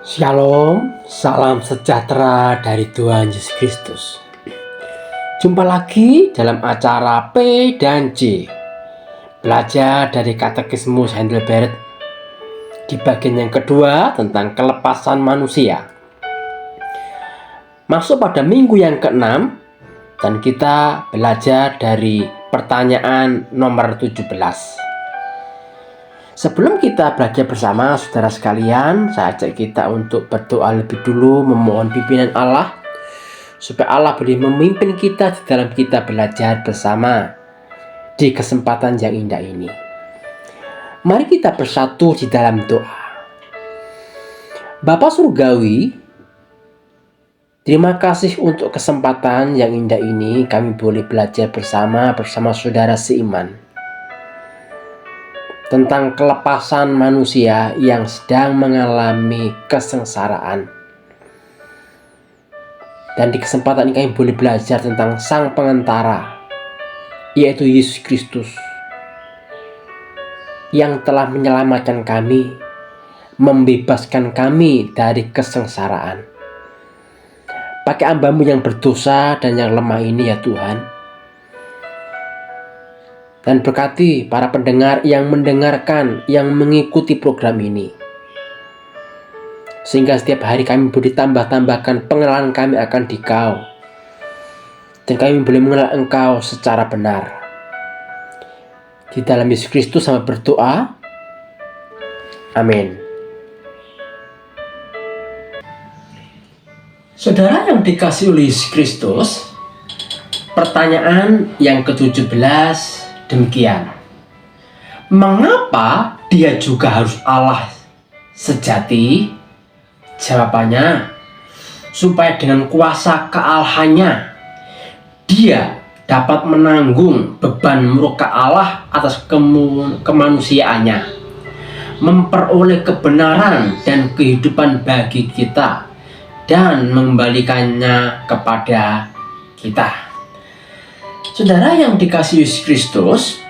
Shalom, salam sejahtera dari Tuhan Yesus Kristus. Jumpa lagi dalam acara P dan J, belajar dari Katekismus Heidelberg di bagian yang kedua tentang kelepasan manusia. Masuk pada minggu yang ke-6 dan kita belajar dari pertanyaan nomor 17. Sebelum kita belajar bersama saudara sekalian, saya ajak kita untuk berdoa lebih dulu, memohon pimpinan Allah supaya Allah boleh memimpin kita di dalam kita belajar bersama di kesempatan yang indah ini. Mari kita bersatu di dalam doa. Bapa Surgawi, terima kasih untuk kesempatan yang indah ini kami boleh belajar bersama saudara seiman tentang kelepasan manusia yang sedang mengalami kesengsaraan. Dan di kesempatan ini kami boleh belajar tentang Sang Pengantara, yaitu Yesus Kristus, yang telah menyelamatkan kami, membebaskan kami dari kesengsaraan. Pakai hamba-Mu yang berdosa dan yang lemah ini ya Tuhan. Dan berkati para pendengar yang mendengarkan, yang mengikuti program ini. Sehingga setiap hari kami boleh tambahkan pengenalan kami akan Dikau. Dan kami boleh mengenal Engkau secara benar. Di dalam Yesus Kristus sama berdoa. Amin. Saudara yang dikasihi oleh Yesus Kristus, pertanyaan yang ke-17 demikian. Mengapa dia juga harus Allah sejati? Jawabannya, supaya dengan kuasa kealahannya dia dapat menanggung beban murka Allah atas kemanusiaannya, memperoleh kebenaran dan kehidupan bagi kita, dan mengembalikannya kepada kita. Saudara yang dikasihi Yesus Kristus,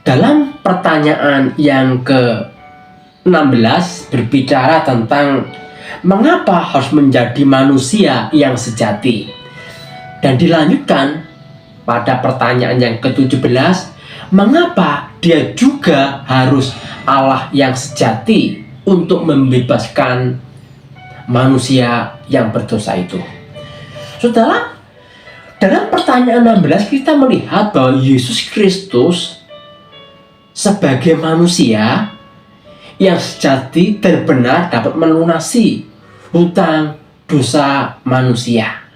dalam pertanyaan yang ke-16 berbicara tentang mengapa harus menjadi manusia yang sejati. Dan dilanjutkan pada pertanyaan yang ke-17, mengapa dia juga harus Allah yang sejati untuk membebaskan manusia yang berdosa itu. Saudara, dalam pertanyaan 16 kita melihat bahwa Yesus Kristus sebagai manusia yang sejati dan benar dapat melunasi hutang dosa manusia.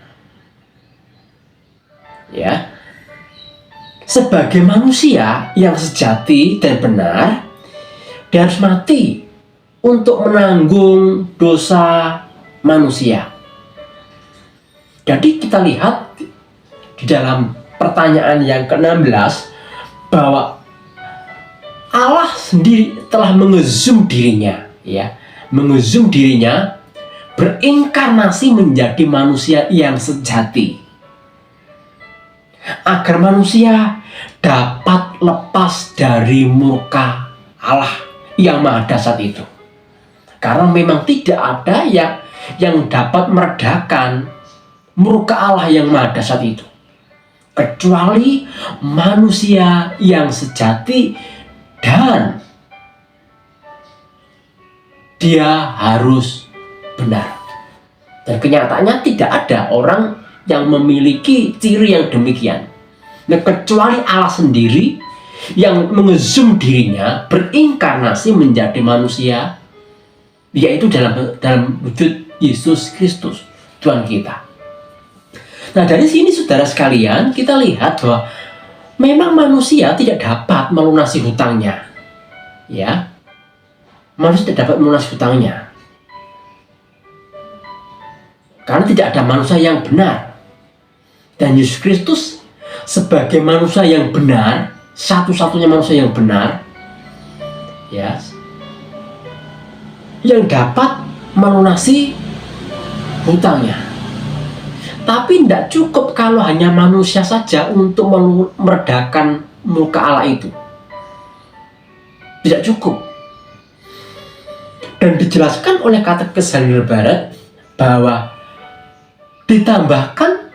Ya. Sebagai manusia yang sejati dan benar, dia harus mati untuk menanggung dosa manusia. Jadi kita lihat di dalam pertanyaan yang ke-16 bahwa Allah sendiri telah mengezum dirinya, berinkarnasi menjadi manusia yang sejati, agar manusia dapat lepas dari murka Allah yang maha dahsyat itu. Karena memang tidak ada yang dapat meredakan murka Allah yang maha dahsyat itu, kecuali manusia yang sejati, dan dia harus benar. Dan kenyataannya tidak ada orang yang memiliki ciri yang demikian. Nah, kecuali Allah sendiri yang mengezum dirinya berinkarnasi menjadi manusia, yaitu dalam wujud Yesus Kristus Tuhan kita. Nah, dari sini saudara sekalian kita lihat bahwa memang manusia tidak dapat melunasi hutangnya. Ya. Manusia tidak dapat melunasi hutangnya. Karena tidak ada manusia yang benar. Dan Yesus Kristus sebagai manusia yang benar, satu-satunya manusia yang benar, ya, yang dapat melunasi hutangnya. Tapi tidak cukup kalau hanya manusia saja untuk meredakan murka Allah itu. Tidak cukup. Dan dijelaskan oleh Katekes Halil Barat bahwa ditambahkan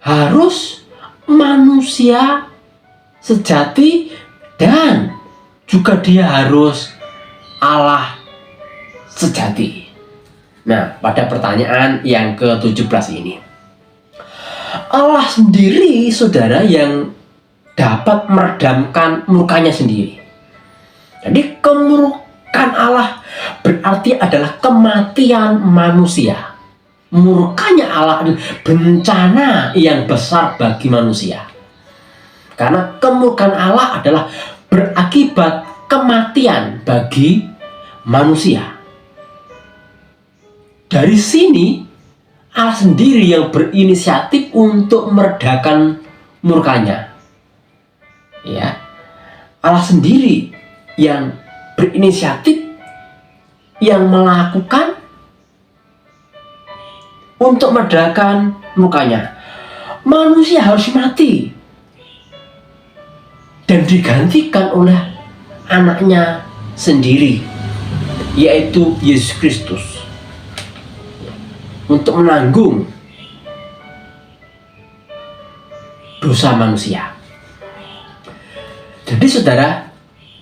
harus manusia sejati dan juga dia harus Allah sejati. Nah, pada pertanyaan yang ke-17 ini, Allah sendiri, saudara, yang dapat meredamkan murkanya sendiri. Jadi kemurkaan Allah berarti adalah kematian manusia. Murkanya Allah adalah bencana yang besar bagi manusia. Karena kemurkaan Allah adalah berakibat kematian bagi manusia. Dari sini Allah sendiri yang berinisiatif untuk meredakan murkanya. Ya, Allah sendiri yang berinisiatif, yang melakukan untuk meredakan murkanya. Manusia harus mati dan digantikan oleh anaknya sendiri, yaitu Yesus Kristus, untuk menanggung dosa manusia. Jadi saudara,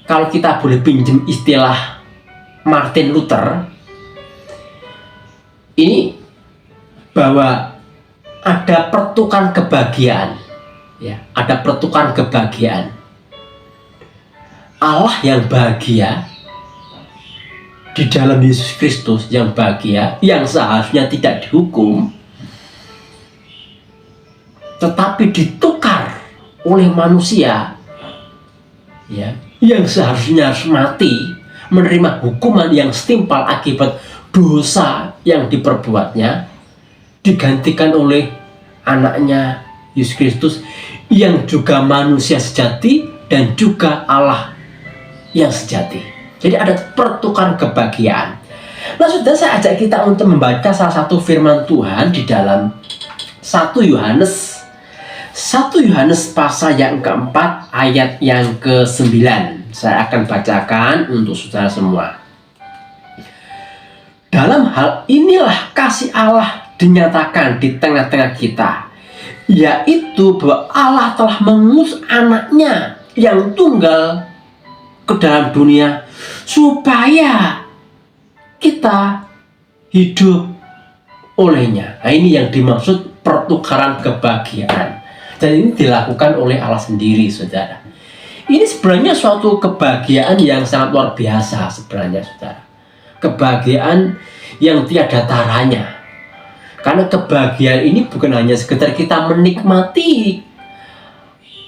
kalau kita boleh pinjam istilah Martin Luther, ini bahwa ada pertukaran kebahagiaan, ya, ada pertukaran kebahagiaan. Allah yang bahagia di dalam Yesus Kristus yang bahagia, yang seharusnya tidak dihukum, tetapi ditukar oleh manusia, ya, yang seharusnya harus mati, menerima hukuman yang setimpal akibat dosa yang diperbuatnya, digantikan oleh anaknya Yesus Kristus yang juga manusia sejati dan juga Allah yang sejati. Jadi ada pertukaran kebahagiaan. Nah, sudah saya ajak kita untuk membaca salah satu firman Tuhan di dalam 1 Yohanes pasal yang keempat ayat yang ke-9. Saya akan bacakan untuk saudara semua. Dalam hal inilah kasih Allah dinyatakan di tengah-tengah kita, yaitu bahwa Allah telah mengutus anaknya yang tunggal ke dalam dunia supaya kita hidup olehnya. Nah, ini yang dimaksud pertukaran kebahagiaan. Dan ini dilakukan oleh Allah sendiri, saudara. Ini sebenarnya suatu kebahagiaan yang sangat luar biasa sebenarnya, saudara. Kebahagiaan yang tiada taranya. Karena kebahagiaan ini bukan hanya sekedar kita menikmati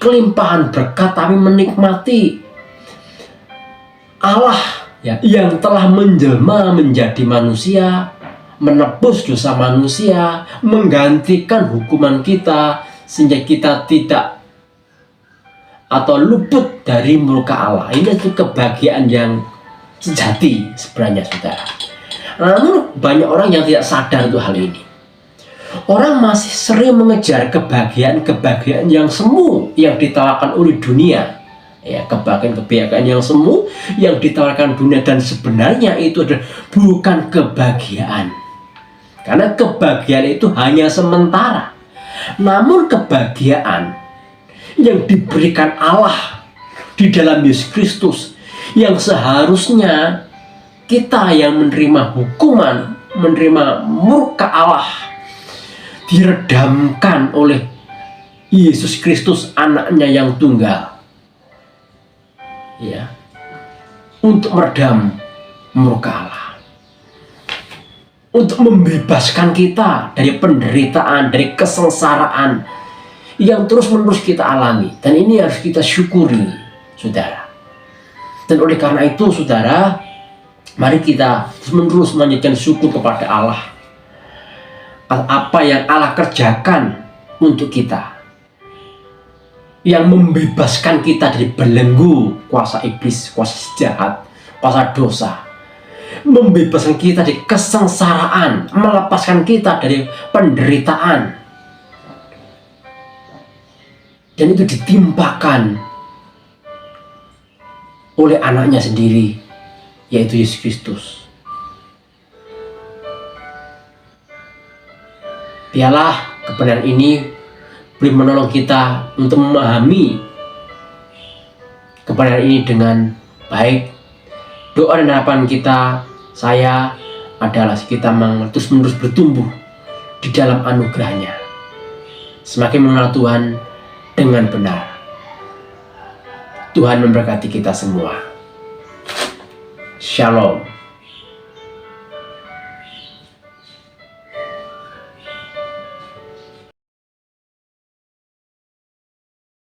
kelimpahan berkat, tapi menikmati Allah, ya, yang telah menjelma menjadi manusia, menebus dosa manusia, menggantikan hukuman kita, sehingga kita tidak atau luput dari murka Allah. Ini itu kebahagiaan yang sejati sebenarnya, saudara. Namun banyak orang yang tidak sadar untuk hal ini. Orang masih sering mengejar kebahagiaan yang semu yang ditawarkan oleh dunia, ya, kebahagiaan yang semu yang ditawarkan dunia, dan sebenarnya itu adalah bukan kebahagiaan, karena kebahagiaan itu hanya sementara. Namun kebahagiaan yang diberikan Allah di dalam Yesus Kristus, yang seharusnya kita yang menerima hukuman, menerima murka Allah, diredamkan oleh Yesus Kristus, anaknya yang tunggal, ya, untuk meredam murka Allah, untuk membebaskan kita dari penderitaan, dari kesengsaraan yang terus-menerus kita alami. Dan ini harus kita syukuri, saudara. Dan oleh karena itu, saudara, mari kita terus-menerus menyatakan syukur kepada Allah apa yang Allah kerjakan untuk kita, yang membebaskan kita dari belenggu kuasa iblis, kuasa jahat, kuasa dosa, membebaskan kita dari kesengsaraan, melepaskan kita dari penderitaan, dan itu ditimpakan oleh anaknya sendiri, yaitu Yesus Kristus. Biarlah kebenaran ini boleh menolong kita untuk memahami kebenaran ini dengan baik. Doa dan harapan kita, saya, adalah kita terus-menerus bertumbuh di dalam anugerahnya, semakin mengenal Tuhan dengan benar. Tuhan memberkati kita semua. Shalom.